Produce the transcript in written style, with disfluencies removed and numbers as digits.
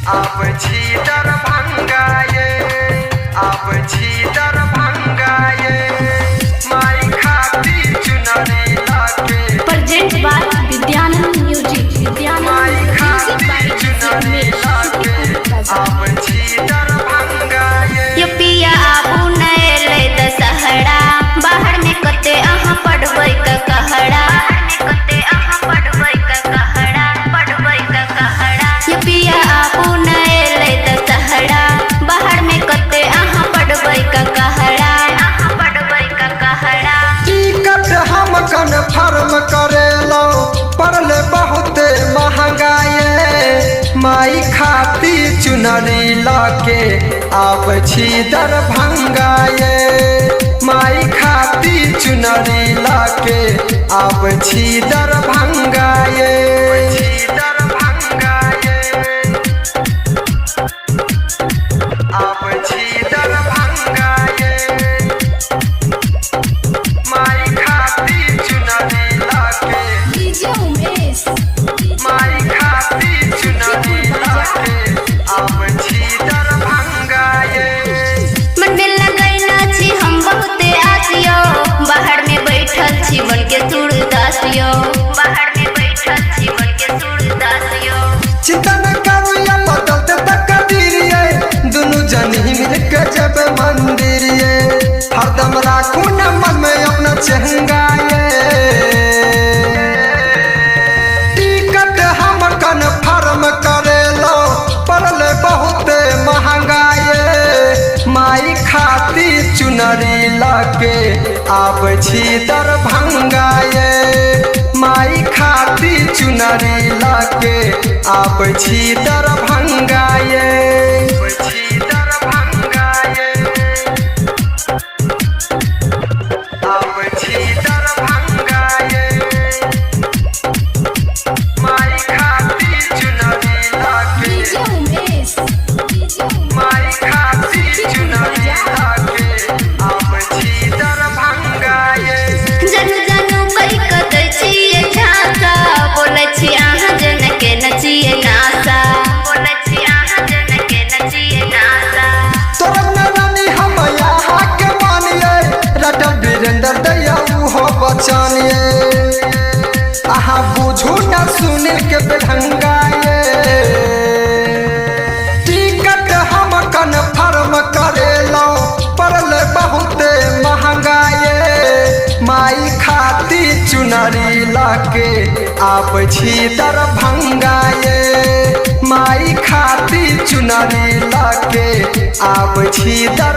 आप छी दरभंगा ये, आप छी दरभंगा ये, माई खाती चुनरी लाके। प्रेजेंट बाय विद्यानंद म्यूजिक, माई खाती चुनरी लाके, आप छी दरभंगा ये। यो पिया आबू नए ले दशहरा, बाहर में कते अहाँ पढ़बै का कहड़ा, कते अहाँ पढ़बै का कहड़ा, पढ़बै का कहड़ा। यो पिया आबू नए ले दशहरा, बाहर में कते अहाँ पढ़बै का कहड़ा, अहाँ पढ़बै का कहड़ा। टिकट हम कन्फर्म करेलो, पड़ले बहुते महंगा ये, माई खाती चुनरी लाके आप छी दरभंगा ये, माई खाती चुनरी लाके आप छी दरभंगा ये, छी दरभंगा ये, आप छी दरभंगा ये, माई खाती चुनरी लाके, माई खाती चुनरी लाके आप छी दरभंगा ये। मन में लगैला छी हम बहुते आसियो, बाहर में बैठल छी बन के सूरदासियो, बाहर में बैठल छी बन के सूरदासियो। चिंता न करो या बदलते तकदीर ये, दोनों जनी मिल के जब मंदिर ये, हरदम राखू न मन में अपना चहंगा ये। टिकट हम कन्फर्म करेलो, पड़ले बहुते महंगा ये, माई खाती चुनरी लाके आप छी दरभंगा ये, माई खाती चुनरी लाके आप छी दरभंगा ये, छी दरभंगा ये, आप छी दरभंगा ये, माई खाती चुनरी लाके, माई खाती चुनरी लाके आप छी दरभंगा ये। जनू जनू कई कदै छियै झांसा, बोलै छी अहाँ जन के नचिए नासा, बोलै छी अहाँ जन के नचिए नासा। तोरब न रानी हम यहाँ के मानिए, रटल वीरेंद्र दैया हो बचानिए, अहाँ बुझू न सुनील के बेढंगा ये। टिकट हम कन्फर्म करेलो, पड़ले बहुते महंगा ये, माई खाती चुनरी लाके आप छी दरभंगा ये, माई खाती चुनरी लाके आप छी दरभंगा।